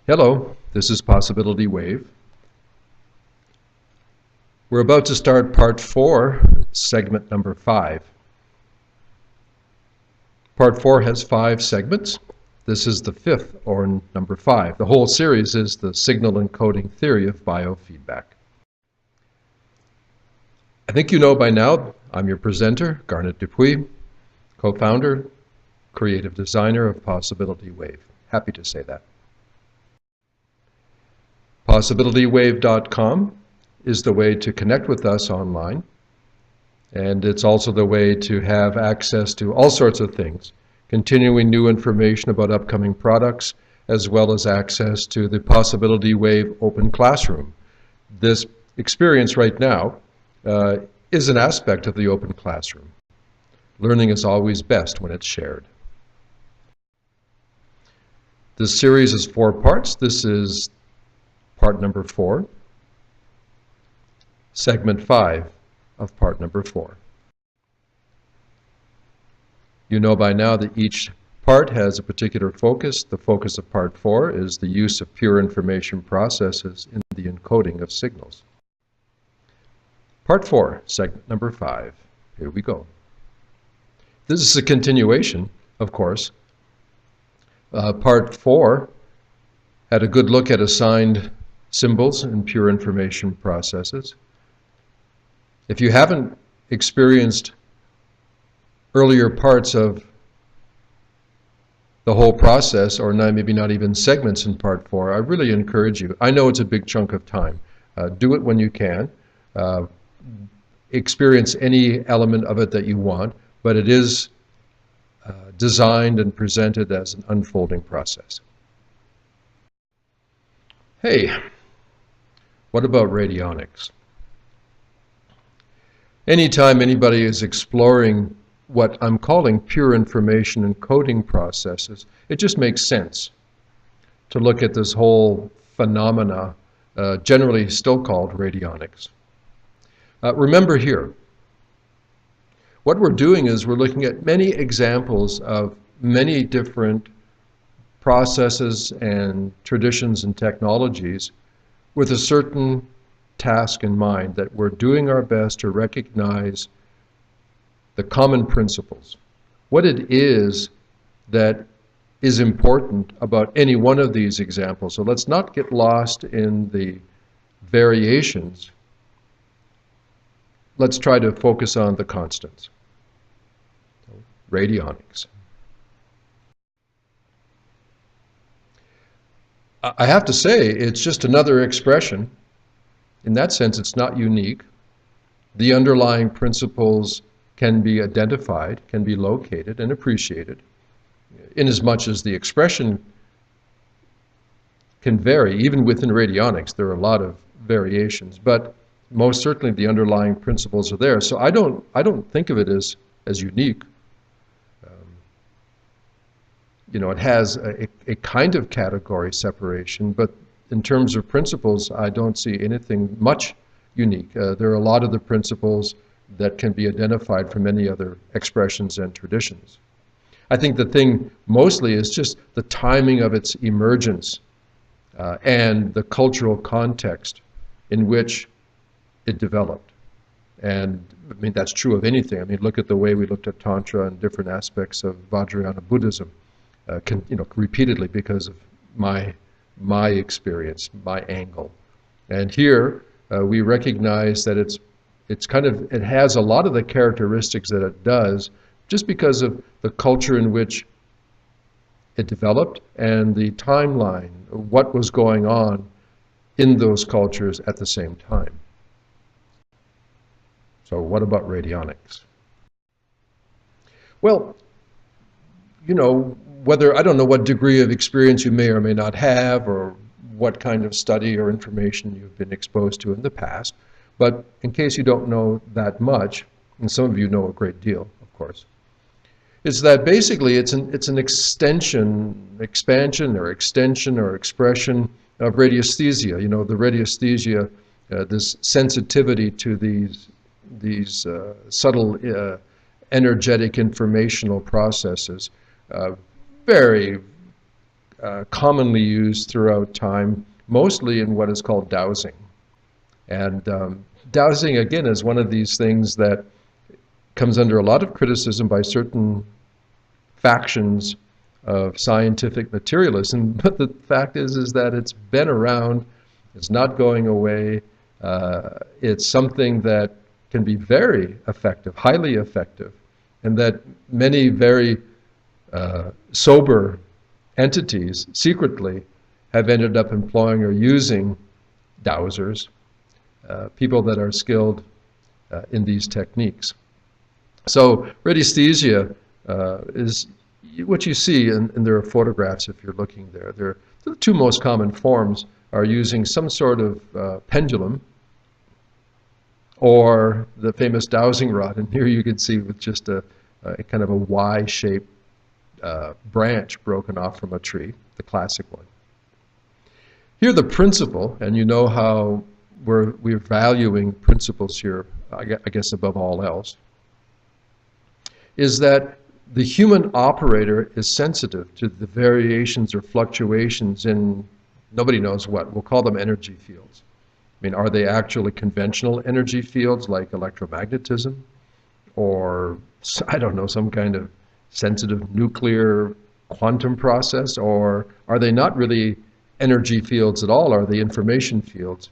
Hello, this is Possibility Wave. We're about to start part 4, segment number 5. Part 4 has 5 segments. This is the 5th, or number 5. The whole series is the signal encoding theory of biofeedback. I think you know by now, I'm your presenter, Garnet Dupuis, co-founder, creative designer of Possibility Wave. Happy to say that. PossibilityWave.com is the way to connect with us online, and it's also the way to have access to all sorts of things, continuing new information about upcoming products, as well as access to the Possibility Wave Open Classroom. This experience right now is an aspect of the Open Classroom. Learning is always best when it's shared. This series is 4 parts. This is part number 4, segment 5 of part number 4. You know by now that each part has a particular focus. The focus of part 4 is the use of pure information processes in the encoding of signals. Part 4, segment number 5. Here we go. This is a continuation, of course. Part 4 had a good look at assigned symbols and pure information processes. If you haven't experienced earlier parts of the whole process, or maybe not even segments in part 4, I really encourage you. I know it's a big chunk of time. Do it when you can. Experience any element of it that you want, but it is designed and presented as an unfolding process. Hey, what about radionics? Anytime anybody is exploring what I'm calling pure information encoding processes, it just makes sense to look at this whole phenomena, generally still called radionics. Remember here, what we're doing is we're looking at many examples of many different processes and traditions and technologies with a certain task in mind, that we're doing our best to recognize the common principles, what it is that is important about any one of these examples. So let's not get lost in the variations. Let's try to focus on the constants. Radionics. I have to say, it's just another expression. In that sense, it's not unique. The underlying principles can be identified, can be located and appreciated, inasmuch as the expression can vary. Even within radionics, there are a lot of variations, but most certainly the underlying principles are there. So I don't think of it as unique. It has a kind of category separation, but in terms of principles, I don't see anything much unique. There are a lot of the principles that can be identified from many other expressions and traditions. I think the thing mostly is just the timing of its emergence and the cultural context in which it developed. And I mean, that's true of anything. I mean, look at the way we looked at Tantra and different aspects of Vajrayana Buddhism. Repeatedly because of my experience, my angle. And here we recognize that it has a lot of the characteristics that it does just because of the culture in which it developed and the timeline, what was going on in those cultures at the same time. So what about radionics? Well, I don't know what degree of experience you may or may not have, or what kind of study or information you've been exposed to in the past, but in case you don't know that much, and some of you know a great deal, of course, is that basically it's an expansion or expression of radiesthesia. The radiesthesia, this sensitivity to these subtle energetic informational processes, very commonly used throughout time, mostly in what is called dowsing. And dowsing, again, is one of these things that comes under a lot of criticism by certain factions of scientific materialism, but the fact is that it's been around, it's not going away, it's something that can be very effective, highly effective, and that many very sober entities secretly have ended up employing or using dowsers, people that are skilled in these techniques. So radiesthesia is what you see, and there are photographs if you're looking there. The two most common forms are using some sort of pendulum or the famous dowsing rod. And here you can see with just a kind of a Y-shaped branch broken off from a tree, the classic one. Here the principle, and you know how we're valuing principles here, I guess above all else, is that the human operator is sensitive to the variations or fluctuations in nobody knows what. We'll call them energy fields. I mean, are they actually conventional energy fields like electromagnetism or, I don't know, some kind of sensitive nuclear quantum process, or are they not really energy fields at all? Are they information fields?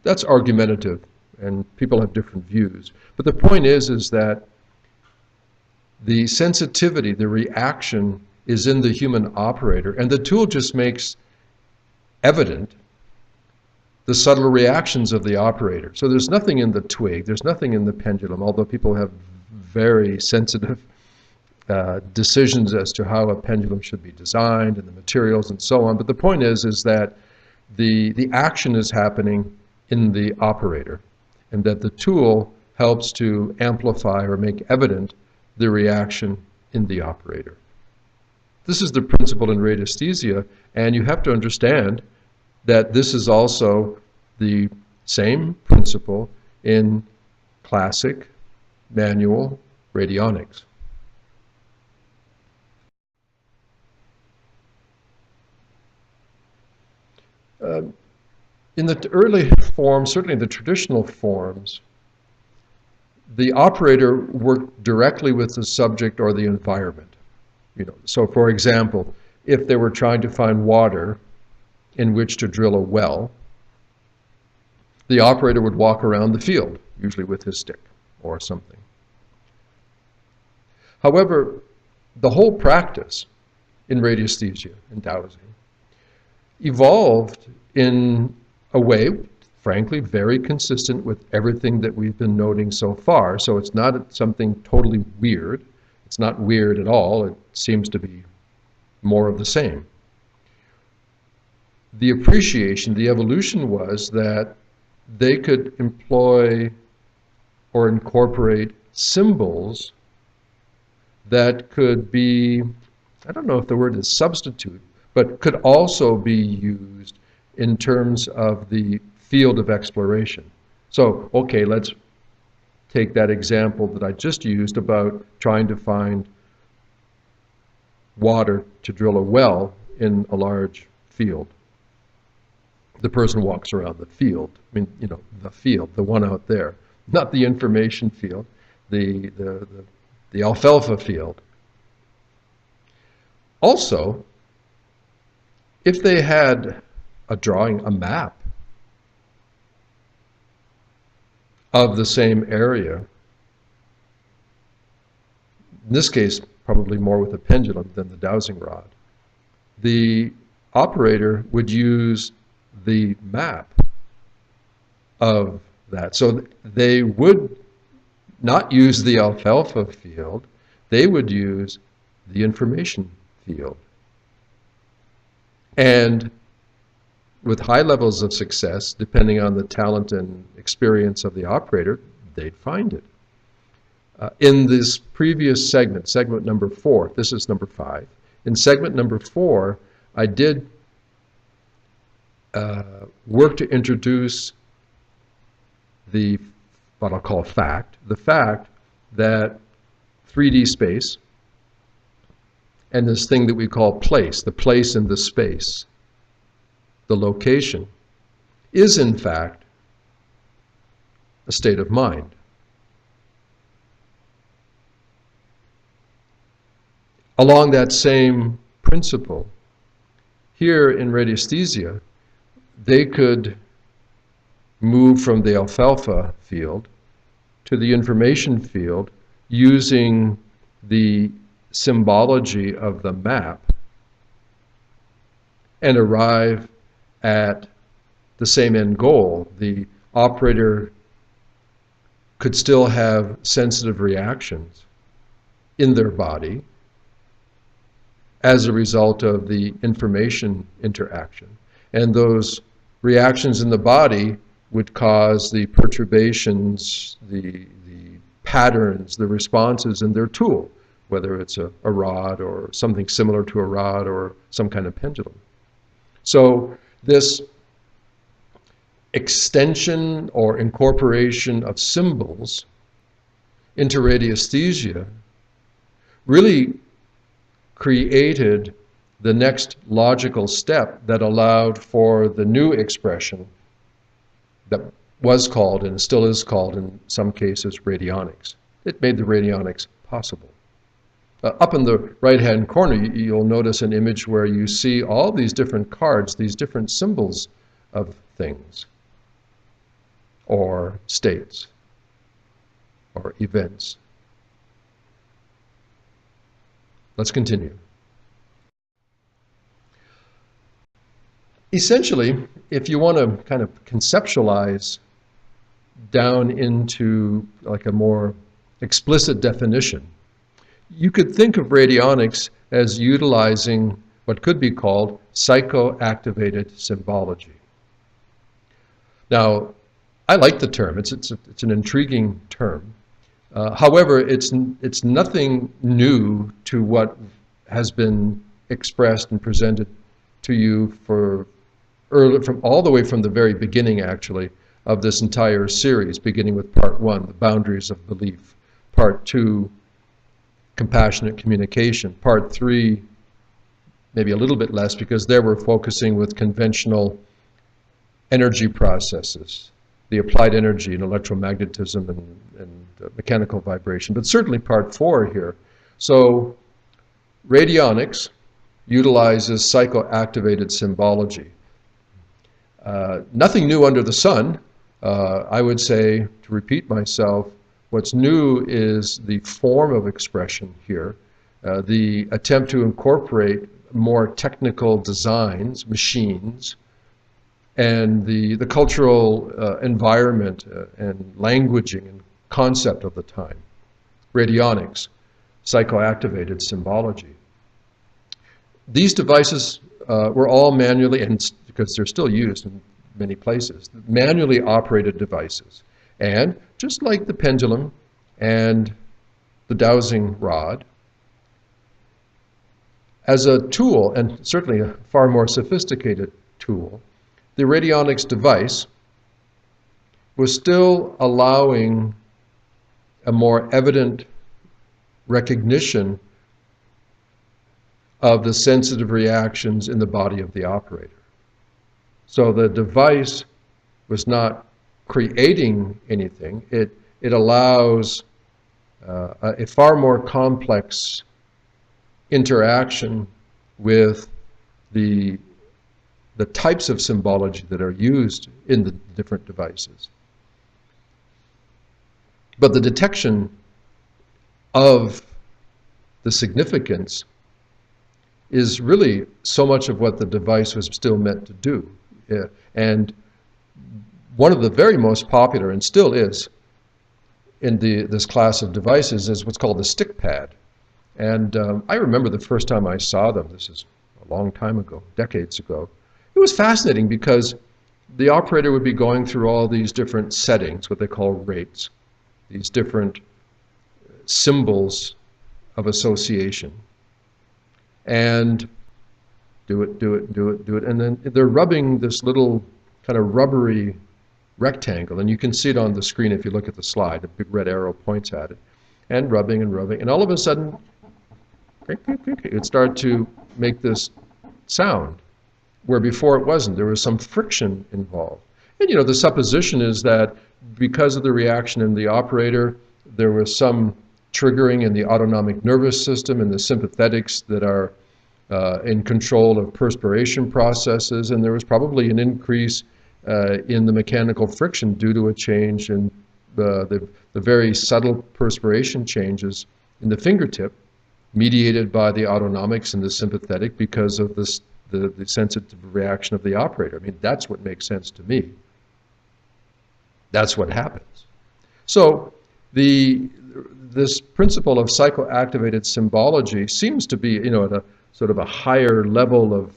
That's argumentative, and people have different views. But the point is that the sensitivity, the reaction is in the human operator, and the tool just makes evident the subtle reactions of the operator. So there's nothing in the twig, there's nothing in the pendulum, although people have very sensitive decisions as to how a pendulum should be designed and the materials and so on. But the point is that the action is happening in the operator, and that the tool helps to amplify or make evident the reaction in the operator. This is the principle in radiesthesia, and you have to understand that this is also the same principle in classic manual radionics. In the early forms, certainly the traditional forms, the operator worked directly with the subject or the environment. So for example, if they were trying to find water in which to drill a well, the operator would walk around the field, usually with his stick or something. However, the whole practice in radiesthesia and dowsing evolved in a way, frankly, very consistent with everything that we've been noting so far. So it's not something totally weird. It's not weird at all. It seems to be more of the same. The appreciation, the evolution was that they could employ or incorporate symbols that could be, I don't know if the word is substitute, but could also be used in terms of the field of exploration. So, okay, let's take that example that I just used about trying to find water to drill a well in a large field. The person walks around the field. I mean, the field, the one out there, not the information field, the alfalfa field. Also, if they had a drawing, a map of the same area, in this case, probably more with a pendulum than the dowsing rod, the operator would use the map of that. So they would not use the alfalfa field, they would use the information field. And with high levels of success, depending on the talent and experience of the operator, they'd find it. In this previous segment number 4, this is number 5, in segment number 4, I did work to introduce what I'll call the fact that 3D space and this thing that we call place, the place in the space, the location, is in fact a state of mind. Along that same principle, here in radiesthesia, they could move from the alfalfa field to the information field using the symbology of the map and arrive at the same end goal. The operator could still have sensitive reactions in their body as a result of the information interaction. And those reactions in the body would cause the perturbations, the patterns, the responses in their tool, whether it's a rod or something similar to a rod or some kind of pendulum. So this extension or incorporation of symbols into radiesthesia really created the next logical step that allowed for the new expression that was called and still is called in some cases radionics. It made the radionics possible. Up in the right-hand corner, you'll notice an image where you see all these different cards, these different symbols of things, or states, or events. Let's continue. Essentially, if you want to kind of conceptualize down into like a more explicit definition, you could think of radionics as utilizing what could be called psychoactivated symbology. Now, I like the term. It's an intriguing term. However, it's nothing new to what has been expressed and presented to you from all the way from the very beginning, actually, of this entire series, beginning with part 1, the boundaries of belief, part 2, compassionate communication, part 3, maybe a little bit less, because there we're focusing with conventional energy processes, the applied energy and electromagnetism and mechanical vibration, but certainly part 4 here. So radionics utilizes psychoactivated symbology. Nothing new under the sun. I would say, to repeat myself, what's new is the form of expression here, the attempt to incorporate more technical designs, machines, and the cultural environment and languaging and concept of the time. Radionics, psychoactivated symbology. These devices were all manually, and because they're still used in many places, manually operated devices. And just like the pendulum and the dowsing rod, as a tool, and certainly a far more sophisticated tool, the radionics device was still allowing a more evident recognition of the sensitive reactions in the body of the operator. So the device was not creating anything. It allows a far more complex interaction with the types of symbology that are used in the different devices. But the detection of the significance is really so much of what the device was still meant to do. And one of the very most popular, and still is, in this class of devices is what's called the stick pad. And I remember the first time I saw them, this is a long time ago, decades ago. It was fascinating because the operator would be going through all these different settings, what they call rates, these different symbols of association. And do it, do it, do it, do it. And then they're rubbing this little kind of rubbery rectangle. And you can see it on the screen if you look at the slide. A big red arrow points at it. And rubbing and rubbing. And all of a sudden, it would start to make this sound, where before it wasn't. There was some friction involved. And the supposition is that because of the reaction in the operator, there was some triggering in the autonomic nervous system and the sympathetics that are in control of perspiration processes, and there was probably an increase in the mechanical friction due to a change in the very subtle perspiration changes in the fingertip, mediated by the autonomics and the sympathetic because of the sensitive reaction of the operator. I mean, that's what makes sense to me. That's what happens. So this principle of psychoactivated symbology seems to be, at a sort of a higher level of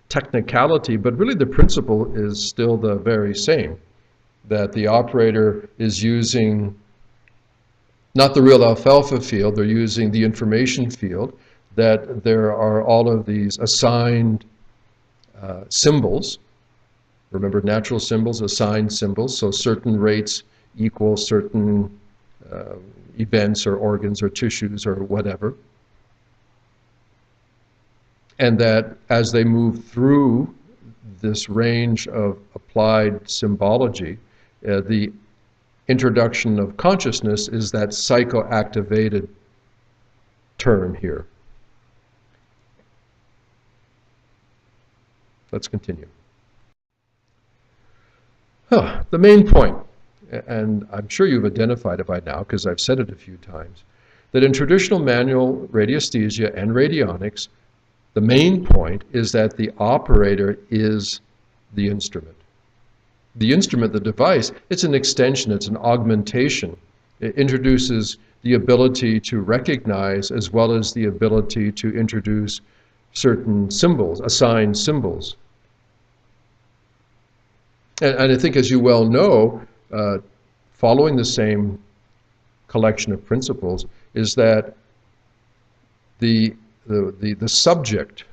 technicality, but really the principle is still the very same, that the operator is using not the real alfalfa field, they're using the information field, that there are all of these assigned symbols. Remember, natural symbols, assigned symbols, so certain rates equal certain events or organs or tissues or whatever. And that as they move through this range of applied symbology, the introduction of consciousness is that psychoactivated term here. Let's continue. The main point, and I'm sure you've identified it by now because I've said it a few times, that in traditional manual radiesthesia and radionics, the main point is that the operator is the instrument. The instrument, the device, it's an extension, it's an augmentation. It introduces the ability to recognize as well as the ability to introduce certain symbols, assigned symbols. And I think, as you well know, following the same collection of principles, is that the subject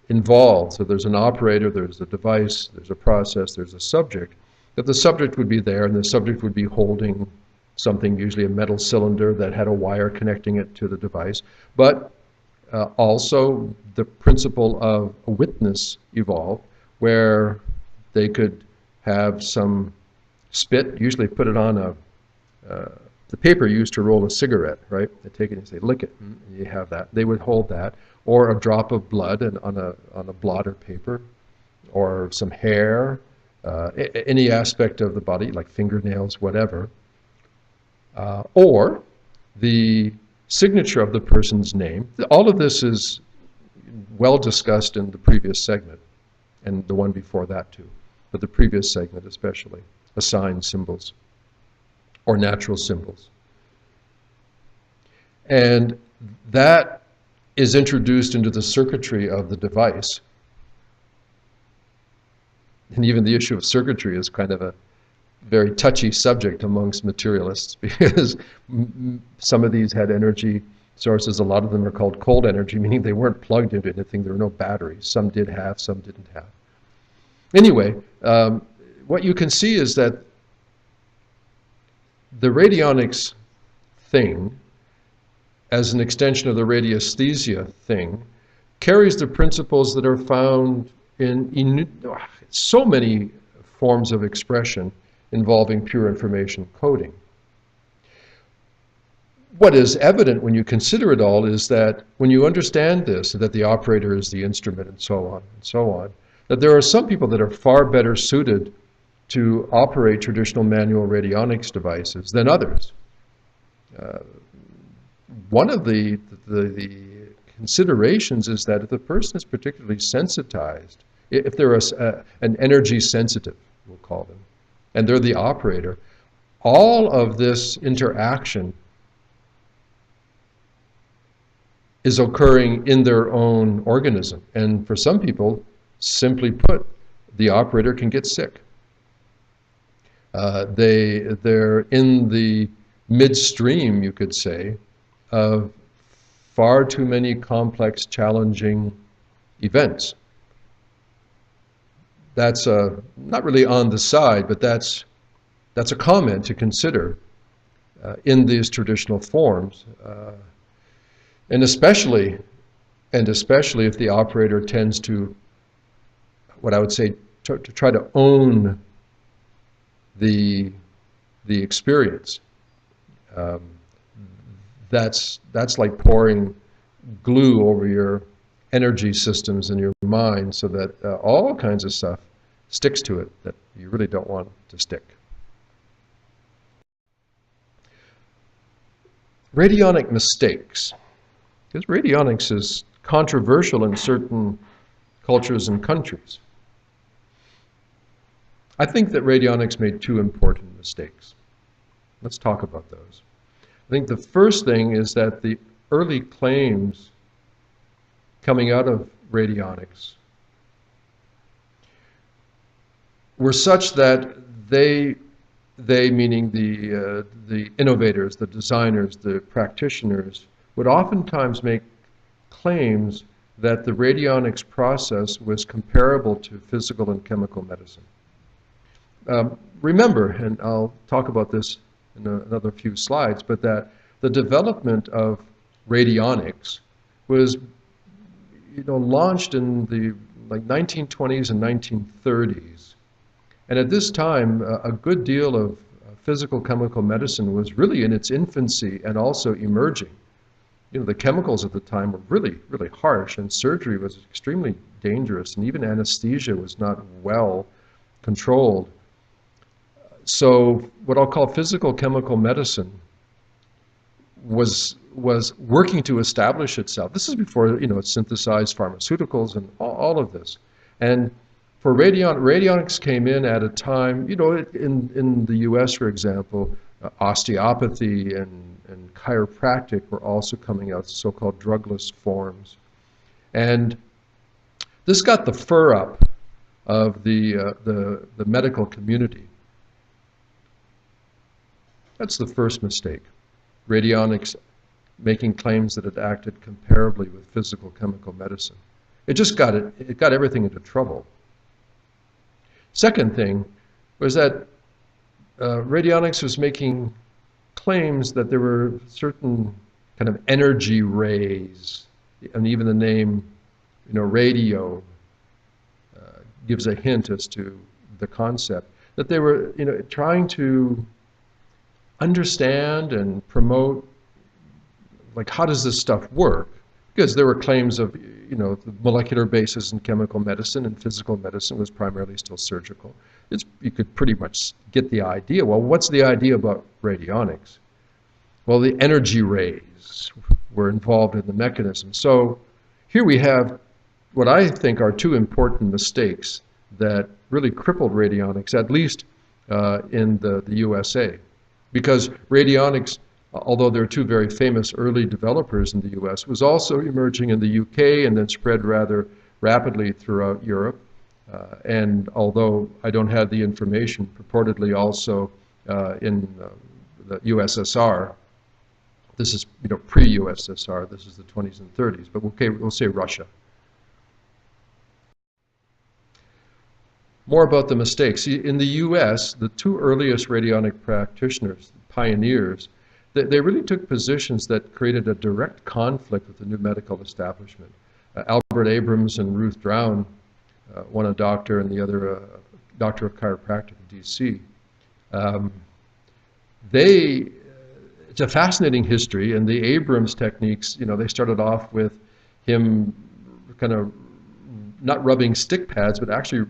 involved, so there's an operator, there's a device, there's a process, there's a subject, that the subject would be there and the subject would be holding something, usually a metal cylinder that had a wire connecting it to the device, but also the principle of a witness evolved, where they could have some spit, usually put it on the paper used to roll a cigarette, right? They take it and say, lick it, and you have that. They would hold that, or a drop of blood on a blotter paper, or some hair, any aspect of the body, like fingernails, whatever, or the signature of the person's name. All of this is well discussed in the previous segment, and the one before that too, but the previous segment especially, assigned symbols or natural symbols. And that is introduced into the circuitry of the device. And even the issue of circuitry is kind of a very touchy subject amongst materialists, because some of these had energy sources. A lot of them are called cold energy, meaning they weren't plugged into anything. There were no batteries. Some did have, some didn't have. Anyway, what you can see is that the radionics thing, as an extension of the radiesthesia thing, carries the principles that are found in so many forms of expression involving pure information coding. What is evident when you consider it all is that when you understand this, that the operator is the instrument and so on, that there are some people that are far better suited to operate traditional manual radionics devices than others. One of the considerations is that if the person is particularly sensitized, if they're an energy sensitive, we'll call them, and they're the operator, all of this interaction is occurring in their own organism. And for some people, simply put, the operator can get sick. They're in the midstream, you could say, of far too many complex, challenging events. That's not really on the side, but that's a comment to consider in these traditional forms. And especially if the operator tends to, what I would say, to try to own the experience. That's like pouring glue over your energy systems in your mind so that all kinds of stuff sticks to it that you really don't want to stick. Radionic mistakes. Because radionics is controversial in certain cultures and countries. I think that radionics made two important mistakes. Let's talk about those. I think the first thing is that the early claims coming out of radionics were such that they meaning the innovators, the designers, the practitioners, would oftentimes make claims that the radionics process was comparable to physical and chemical medicine. Remember, and I'll talk about this in another few slides, but that the development of radionics was, launched in the 1920s and 1930s. And at this time, a good deal of physical chemical medicine was really in its infancy and also emerging. The chemicals at the time were really, really harsh, and surgery was extremely dangerous, and even anesthesia was not well controlled. So what I'll call physical chemical medicine was working to establish itself. This is before it synthesized pharmaceuticals and all of this. And for radionics came in at a time, in the US, for example, osteopathy and chiropractic were also coming out, so-called drugless forms. And this got the fur up of the medical community. That's the first mistake. Radionics making claims that it acted comparably with physical chemical medicine. It got everything into trouble. Second thing was that radionics was making claims that there were certain kind of energy rays, and even the name, radio gives a hint as to the concept, that they were, trying to understand and promote, how does this stuff work? Because there were claims of, the molecular basis in chemical medicine, and physical medicine was primarily still surgical. You could pretty much get the idea. Well, what's the idea about radionics? Well, the energy rays were involved in the mechanism. So here we have what I think are two important mistakes that really crippled radionics, at least in the USA. Because radionics, although there are two very famous early developers in the US, was also emerging in the UK and then spread rather rapidly throughout Europe. And although I don't have the information, purportedly also in the USSR, this is pre-USSR, this is the 20s and 30s, but we'll say Russia. More about the mistakes. In the US, the two earliest radionic practitioners, pioneers, they really took positions that created a direct conflict with the new medical establishment. Albert Abrams and Ruth Drown, one a doctor and the other a doctor of chiropractic in DC. It's a fascinating history, and the Abrams techniques, they started off with him kind of not rubbing stick pads, but actually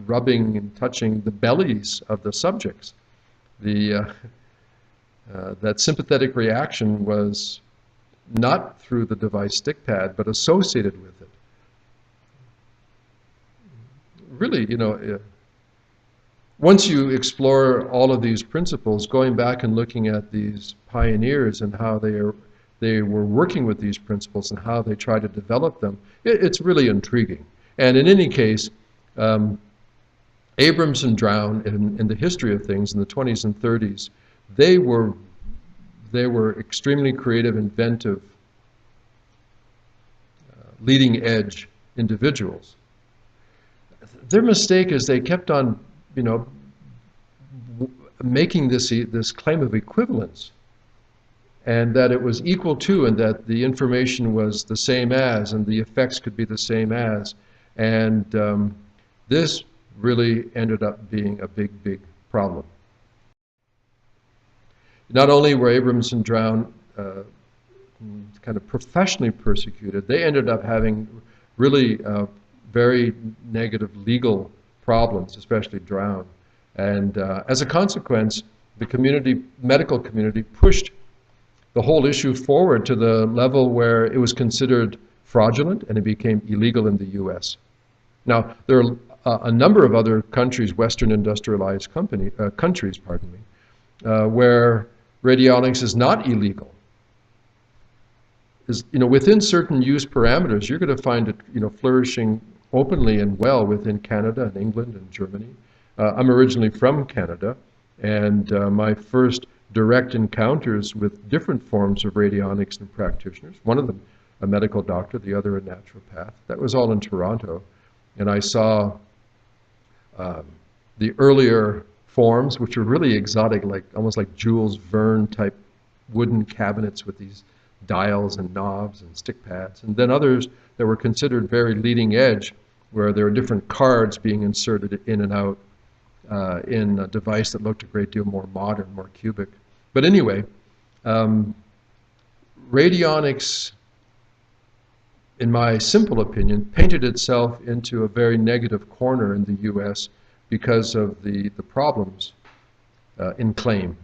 rubbing and touching the bellies of the subjects. That sympathetic reaction was not through the device stick pad, but associated with it. Really, once you explore all of these principles, going back and looking at these pioneers and how they were working with these principles and how they tried to develop them, it's really intriguing. And in any case, Abrams and Drown, in the history of things in the 20s and 30s, they were extremely creative, inventive, leading edge individuals. Their mistake is they kept on, making this claim of equivalence. and that it was equal to, and that the information was the same as, and the effects could be the same as. And this really ended up being a big, big problem. Not only were Abrams and Drown kind of professionally persecuted, they ended up having really very negative legal problems, especially Drown. And as a consequence, the medical community pushed the whole issue forward to the level where it was considered fraudulent and it became illegal in the US. Now, there are a number of other countries, Western industrialized countries, where radionics is not illegal. Within certain use parameters, you're going to find it, flourishing openly and well within Canada and England and Germany. I'm originally from Canada, and my first direct encounters with different forms of radionics and practitioners, one of them a medical doctor, the other a naturopath, that was all in Toronto. And I saw the earlier forms, which were really exotic, almost like Jules Verne type wooden cabinets with these dials and knobs and stick pads, and then others that were considered very leading edge, where there were different cards being inserted in and out in a device that looked a great deal more modern, more cubic. But anyway, radionics, in my simple opinion, painted itself into a very negative corner in the US because of the problems in claim.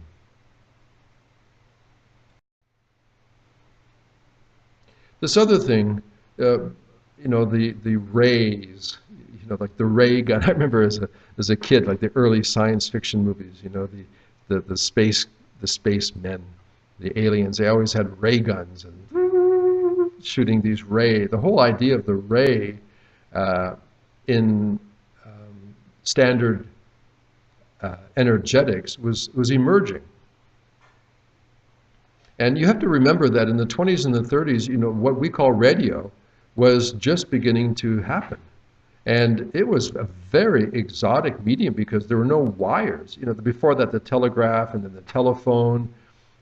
This other thing, the rays, like the ray gun. I remember as a kid, like the early science fiction movies, the space men, the aliens. They always had ray guns and shooting these ray. The whole idea of the ray in standard energetics was emerging. And you have to remember that in the 20s and the 30s, what we call radio was just beginning to happen. And it was a very exotic medium because there were no wires. Before that, the telegraph and then the telephone.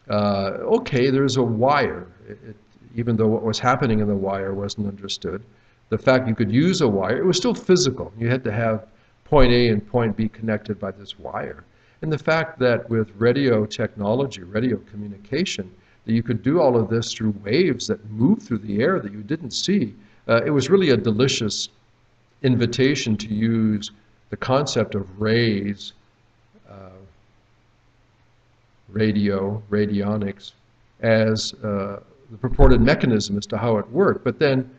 Okay, there's a wire, even though what was happening in the wire wasn't understood. The fact you could use a wire, it was still physical. You had to have point A and point B connected by this wire. And the fact that with radio technology, radio communication, that you could do all of this through waves that move through the air that you didn't see, it was really a delicious invitation to use the concept of rays, radionics, as the purported mechanism as to how it worked. But then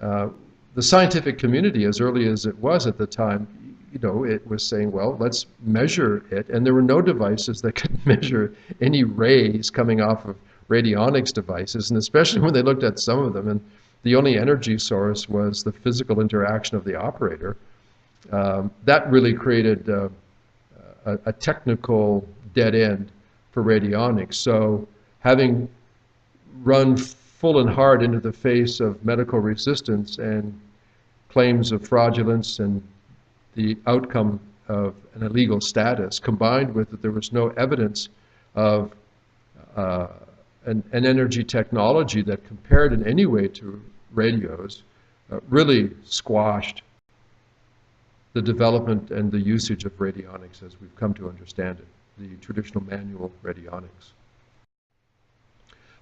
the scientific community, as early as it was at the time, it was saying, well, let's measure it. And there were no devices that could measure any rays coming off of radionics devices, and especially when they looked at some of them, and the only energy source was the physical interaction of the operator. That really created a technical dead end for radionics. So having run full and hard into the face of medical resistance and claims of fraudulence and the outcome of an illegal status, combined with that there was no evidence of an energy technology that compared in any way to radios, really squashed the development and the usage of radionics as we've come to understand it, the traditional manual radionics.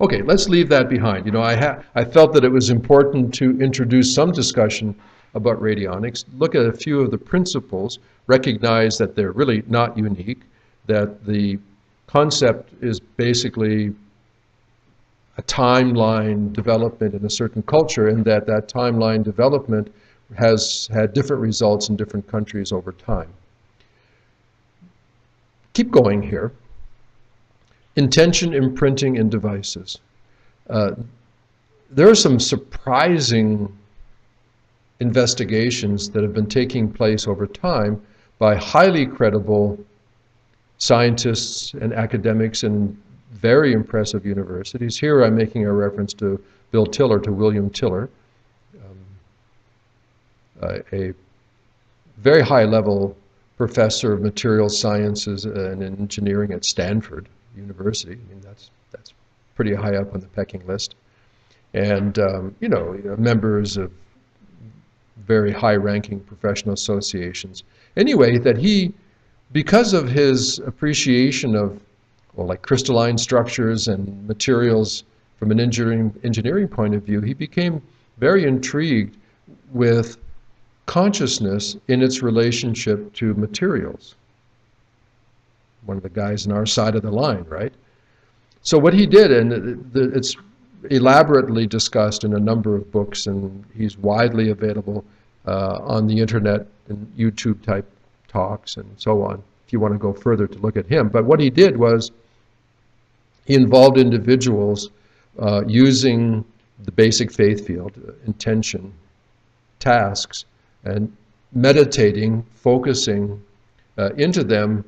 Okay, let's leave that behind. I felt that it was important to introduce some discussion about radionics, look at a few of the principles, recognize that they're really not unique, that the concept is basically a timeline development in a certain culture, and that timeline development has had different results in different countries over time. Keep going here. Intention, imprinting, and devices. There are some surprising investigations that have been taking place over time by highly credible scientists and academics in very impressive universities. Here I'm making a reference to William Tiller, a very high-level professor of material sciences and engineering at Stanford University. I mean, that's pretty high up on the pecking list. And, you know, members of very high-ranking professional associations. Anyway, that he, because of his appreciation of, well, like crystalline structures and materials from an engineering point of view, he became very intrigued with consciousness in its relationship to materials. One of the guys on our side of the line, right? So what he did, and it's elaborately discussed in a number of books, and he's widely available on the internet and YouTube type talks and so on, if you want to go further to look at him. But what he did was he involved individuals using the basic faith field, intention, tasks, and meditating, focusing into them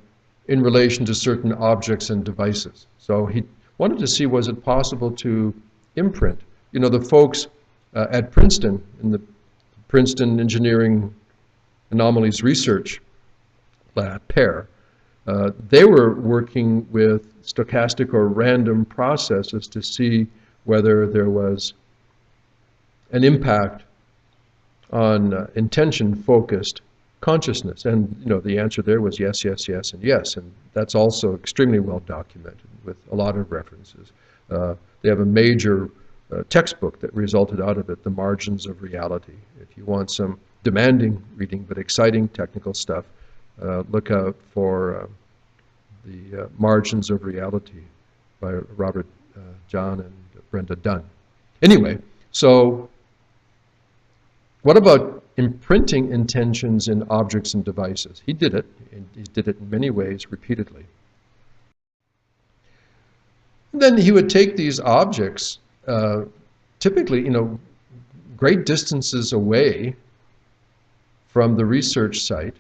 in relation to certain objects and devices. So he wanted to see, was it possible to imprint? You know, the folks at Princeton, in the Princeton Engineering Anomalies Research Lab, PAIR, they were working with stochastic or random processes to see whether there was an impact on intention-focused consciousness. And, you know, the answer there was yes, yes, yes, and yes. And that's also extremely well documented with a lot of references. They have a major textbook that resulted out of it, The Margins of Reality. If you want some demanding reading but exciting technical stuff, look out for the Margins of Reality by Robert John and Brenda Dunn. Anyway, so what about imprinting intentions in objects and devices? He did it, and he did it in many ways repeatedly. And then he would take these objects, typically, you know, great distances away from the research site,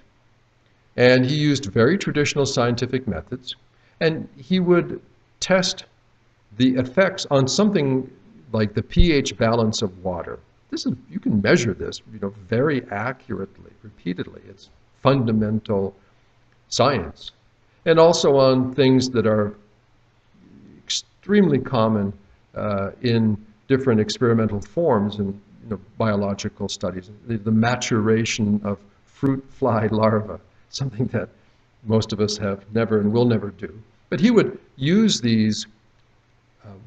and he used very traditional scientific methods, and he would test the effects on something like the pH balance of water. This is, you can measure this, you know, very accurately, repeatedly. It's fundamental science. And also on things that are extremely common in different experimental forms in, you know, biological studies. The maturation of fruit fly larvae, something that most of us have never and will never do. But he would use these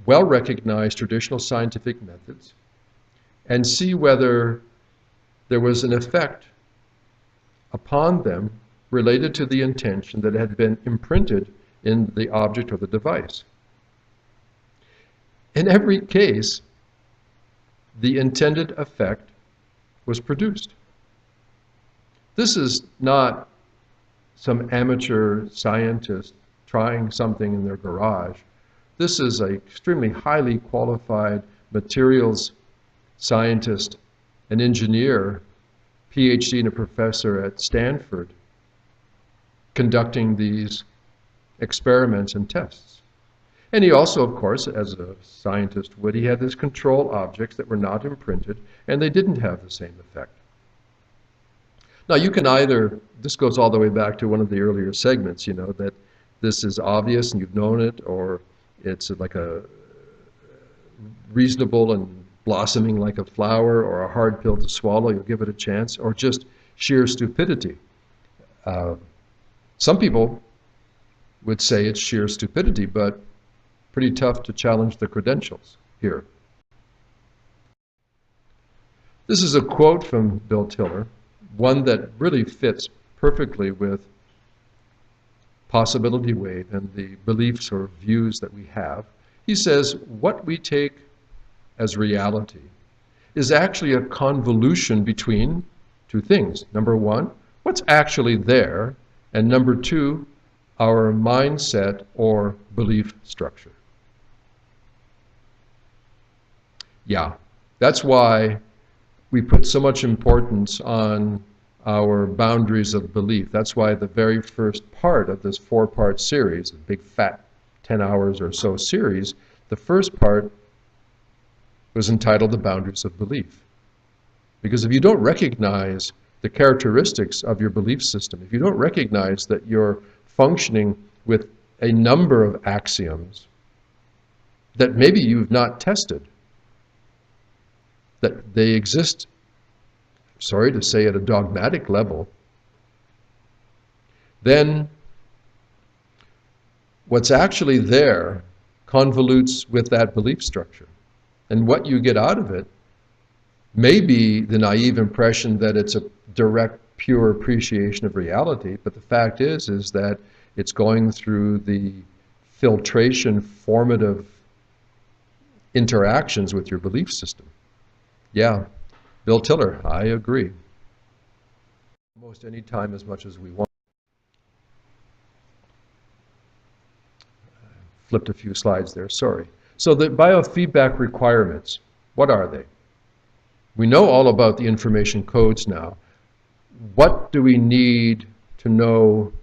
well-recognized traditional scientific methods and see whether there was an effect upon them related to the intention that had been imprinted in the object or the device. In every case, the intended effect was produced. This is not some amateur scientist trying something in their garage. This is an extremely highly qualified materials scientist, an engineer, PhD and a professor at Stanford, conducting these experiments and tests. And he also, of course, as a scientist would, he had these control objects that were not imprinted, and they didn't have the same effect. Now you can either, this goes all the way back to one of the earlier segments, you know, that this is obvious and you've known it, or it's like a reasonable and blossoming like a flower, or a hard pill to swallow, you'll give it a chance, or just sheer stupidity. Some people would say it's sheer stupidity, but pretty tough to challenge the credentials here. This is a quote from Bill Tiller, one that really fits perfectly with possibility wave and the beliefs or views that we have. He says, what we take as reality is actually a convolution between two things. Number one, what's actually there, and number two, our mindset or belief structure. Yeah, that's why we put so much importance on our boundaries of belief. That's why the very first part of this 4-part series, a big fat 10 hours or so series, the first part was entitled The Boundaries of Belief. Because if you don't recognize the characteristics of your belief system, if you don't recognize that you're functioning with a number of axioms that maybe you've not tested, that they exist, sorry to say, at a dogmatic level, then what's actually there convolutes with that belief structure. And what you get out of it may be the naive impression that it's a direct, pure appreciation of reality, but the fact is that it's going through the filtration, formative interactions with your belief system. Yeah, Bill Tiller, I agree. Almost any time as much as we want. Flipped a few slides there, sorry. So the biofeedback requirements, what are they? We know all about the information codes now. What do we need to know?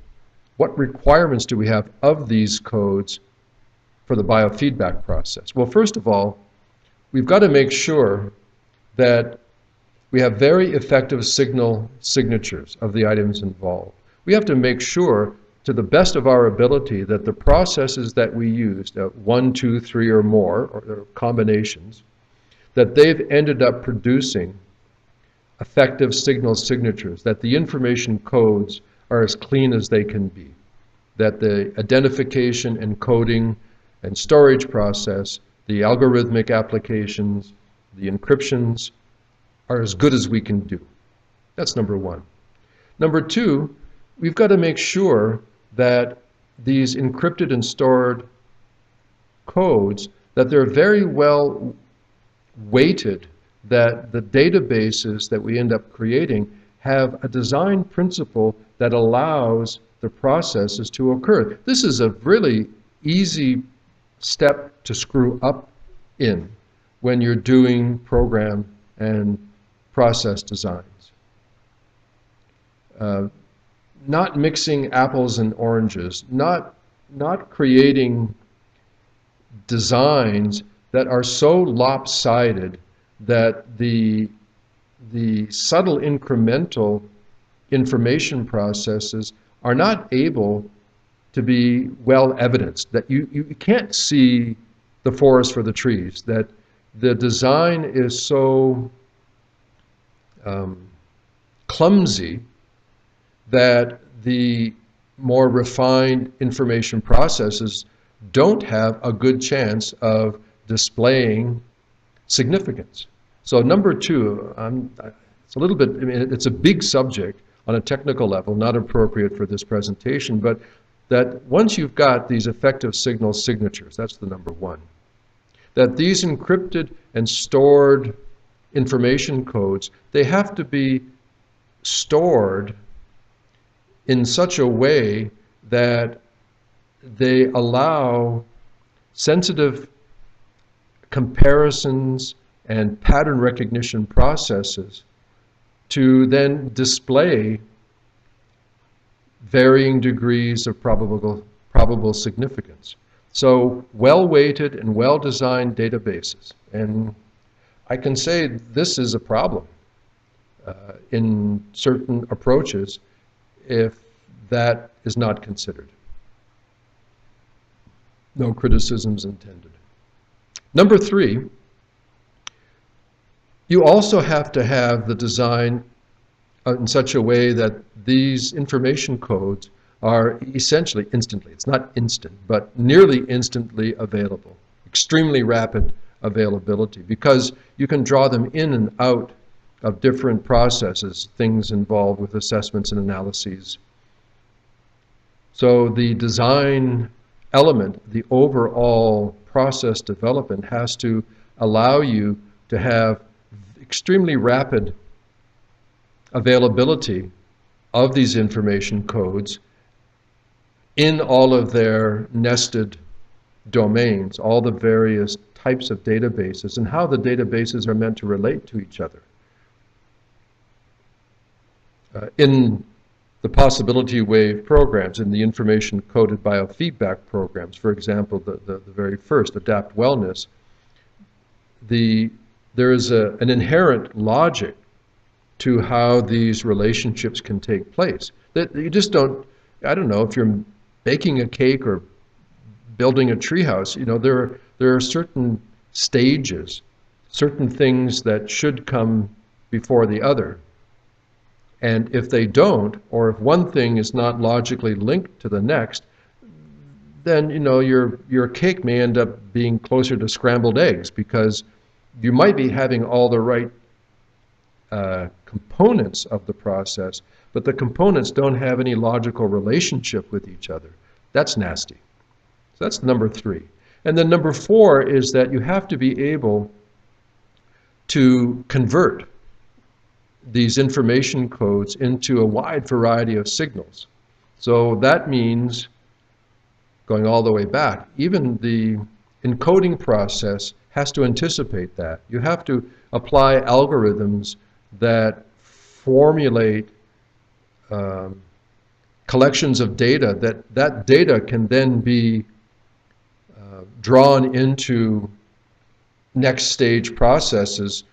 What requirements do we have of these codes for the biofeedback process? Well, first of all, we've got to make sure that we have very effective signal signatures of the items involved. We have to make sure, to the best of our ability, that the processes that we used, 1, 2, 3 or more, or combinations, that they've ended up producing effective signal signatures, that the information codes are as clean as they can be, that the identification, encoding, and storage process, the algorithmic applications, the encryptions, are as good as we can do. That's number one. Number two, we've got to make sure that these encrypted and stored codes, that they're very well weighted, that the databases that we end up creating have a design principle that allows the processes to occur. This is a really easy step to screw up in when you're doing program and process designs. Not mixing apples and oranges, not creating designs that are so lopsided that the subtle incremental information processes are not able to be well evidenced, that you can't see the forest for the trees, that the design is so clumsy that the more refined information processes don't have a good chance of displaying significance. So number two, it's a little bit, I mean, it's a big subject on a technical level, not appropriate for this presentation, but that once you've got these effective signal signatures, that's the number one, that these encrypted and stored information codes, they have to be stored in such a way that they allow sensitive comparisons and pattern recognition processes to then display varying degrees of probable significance. So well-weighted and well-designed databases. And I can say this is a problem in certain approaches if that is not considered. No criticisms intended. Number three, you also have to have the design in such a way that these information codes are essentially instantly, it's not instant, but nearly instantly available, extremely rapid availability, because you can draw them in and out of different processes, things involved with assessments and analyses. So the design element, the overall process development, has to allow you to have extremely rapid availability of these information codes in all of their nested domains, all the various types of databases, and how the databases are meant to relate to each other. In the possibility wave programs, in the information coded biofeedback programs, for example, the very first, Adapt Wellness, there is an inherent logic to how these relationships can take place. That you just don't, I don't know, if you're baking a cake or building a treehouse, you know, there there are certain stages, certain things that should come before the other. And if they don't, or if one thing is not logically linked to the next, then your cake may end up being closer to scrambled eggs, because you might be having all the right components of the process, but the components don't have any logical relationship with each other. That's nasty. So that's number 3. And then number 4 is that you have to be able to convert these information codes into a wide variety of signals. So that means, going all the way back, even the encoding process has to anticipate that. You have to apply algorithms that formulate collections of data, that data can then be drawn into next stage processes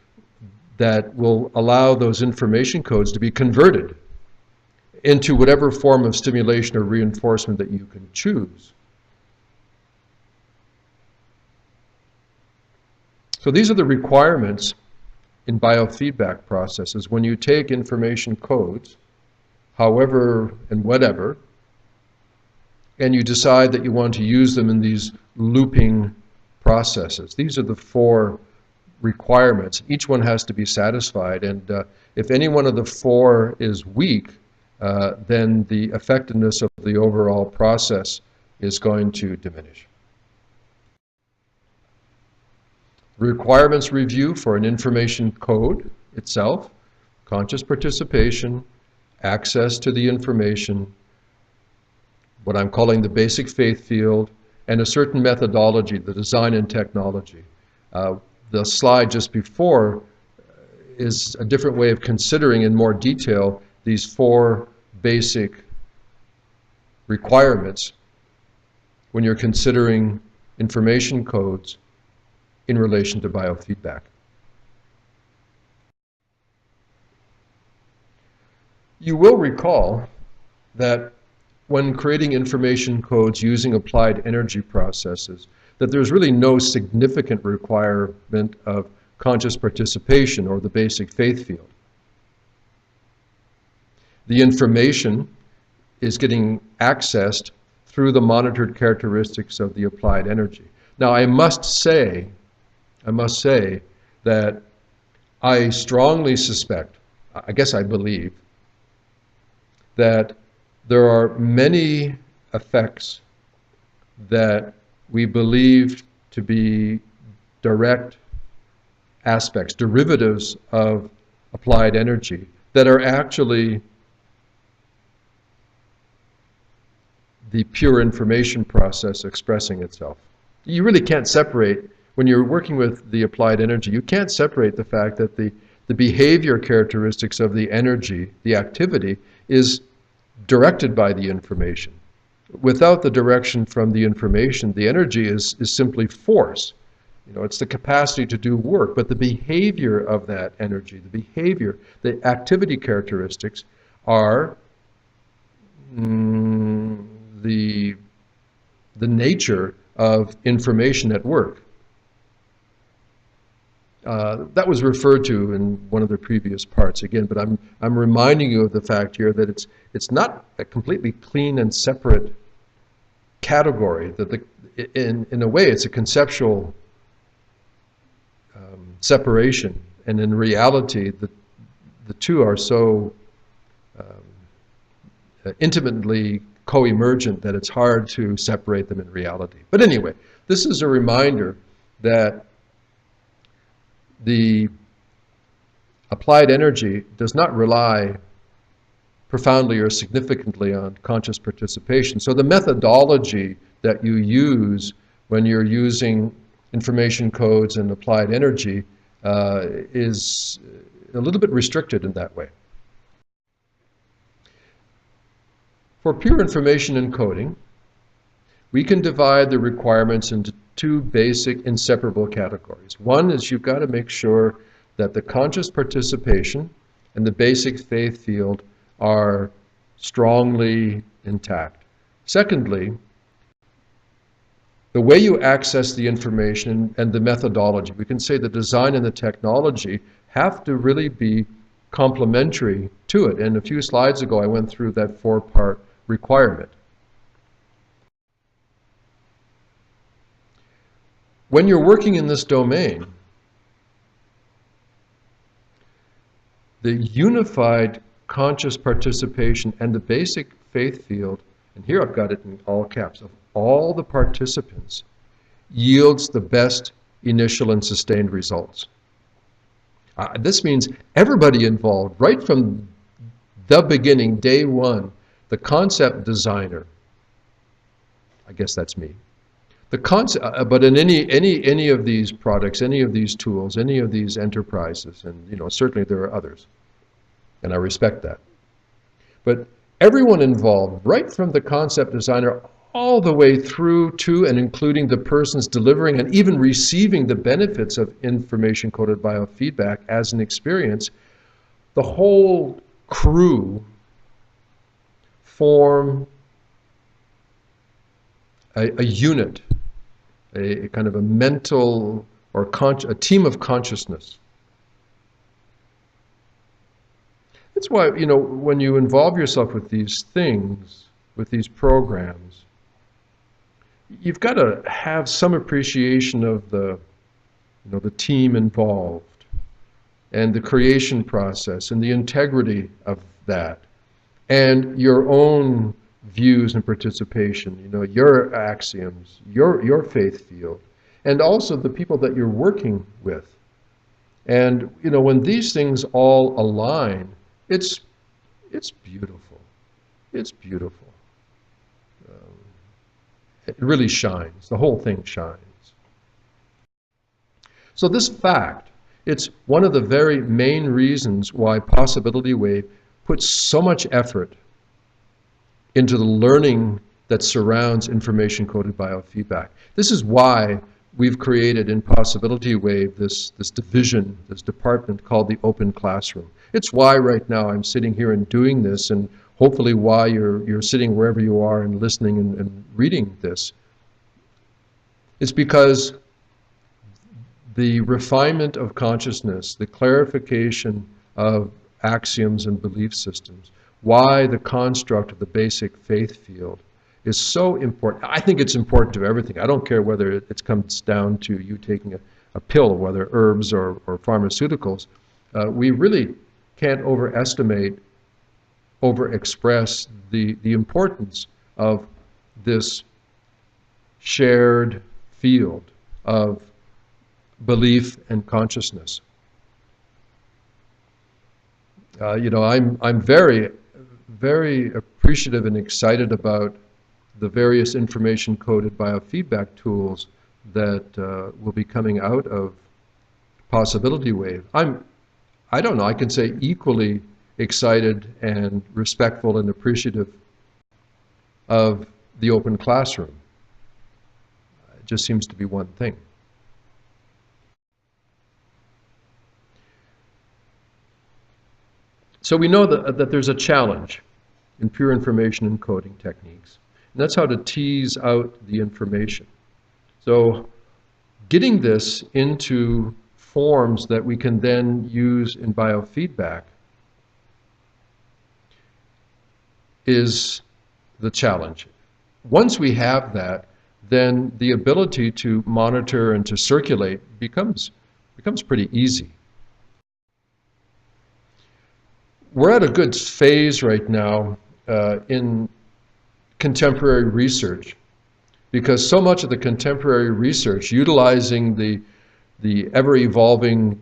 that will allow those information codes to be converted into whatever form of stimulation or reinforcement that you can choose. So these are the requirements in biofeedback processes. When you take information codes, however and whatever, and you decide that you want to use them in these looping processes. These are the 4 requirements. Each one has to be satisfied, and if any one of the 4 is weak, then the effectiveness of the overall process is going to diminish. Requirements review for an information code itself, conscious participation, access to the information, what I'm calling the basic faith field, and a certain methodology, the design and technology. The slide just before is a different way of considering in more detail these 4 basic requirements when you're considering information codes in relation to biofeedback. You will recall that when creating information codes using applied energy processes, that there's really no significant requirement of conscious participation or the basic faith field. The information is getting accessed through the monitored characteristics of the applied energy. Now, I must say that I strongly suspect, I guess I believe, that there are many effects that we believe to be direct aspects, derivatives of applied energy, that are actually the pure information process expressing itself. You really can't separate, when you're working with the applied energy, you can't separate the fact that the behavior characteristics of the energy, the activity, is directed by the information. Without the direction from the information, the energy is simply force. It's the capacity to do work, but the behavior of that energy, the behavior, the activity characteristics are the nature of information at work. That was referred to in one of the previous parts again, but I'm reminding you of the fact here that it's not a completely clean and separate category. That in a way it's a conceptual separation, and in reality the two are so intimately co-emergent that it's hard to separate them in reality. But anyway, this is a reminder that the applied energy does not rely profoundly or significantly on conscious participation. So the methodology that you use when you're using information codes and applied energy is a little bit restricted in that way. For pure information encoding, we can divide the requirements into 2 basic inseparable categories. One is you've got to make sure that the conscious participation and the basic faith field are strongly intact. Secondly, The way you access the information and the methodology, we can say the design and the technology have to really be complementary to it. And a few slides ago, I went through that 4-part requirement. When you're working in this domain, the unified conscious participation and the basic faith field, and here I've got it in all caps, of all the participants, yields the best initial and sustained results. This means everybody involved, right from the beginning, day one, the concept designer, I guess that's me, the concept, but in any of these products, any of these tools, any of these enterprises, and certainly there are others, and I respect that. But everyone involved, right from the concept designer all the way through to and including the persons delivering and even receiving the benefits of information coded biofeedback as an experience, the whole crew form a unit, a kind of a mental or a team of consciousness. That's why, when you involve yourself with these things, with these programs, you've got to have some appreciation of the team involved and the creation process and the integrity of that and your own views and participation, your axioms, your faith field, and also the people that you're working with. And, when these things all align, it's beautiful. It's beautiful. It really shines. The whole thing shines. So this fact, it's one of the very main reasons why Possibility Wave puts so much effort into the learning that surrounds information coded biofeedback. This is why we've created in Possibility Wave this division, this department called the Open Classroom. It's why right now I'm sitting here and doing this, and hopefully why you're sitting wherever you are and listening and reading this. It's because the refinement of consciousness, the clarification of axioms and belief systems, why the construct of the basic faith field is so important. I think it's important to everything. I don't care whether it comes down to you taking a pill, whether herbs or pharmaceuticals. We really can't overestimate, overexpress the importance of this shared field of belief and consciousness. I'm very, very appreciative and excited about the various information coded biofeedback tools that will be coming out of Possibility Wave. I don't know, I can say equally excited and respectful and appreciative of the Open Classroom. It just seems to be one thing. So we know that there's a challenge in pure information encoding techniques, and that's how to tease out the information. So getting this into forms that we can then use in biofeedback is the challenge. Once we have that, then the ability to monitor and to circulate becomes pretty easy. We're at a good phase right now in contemporary research, because so much of the contemporary research utilizing the ever-evolving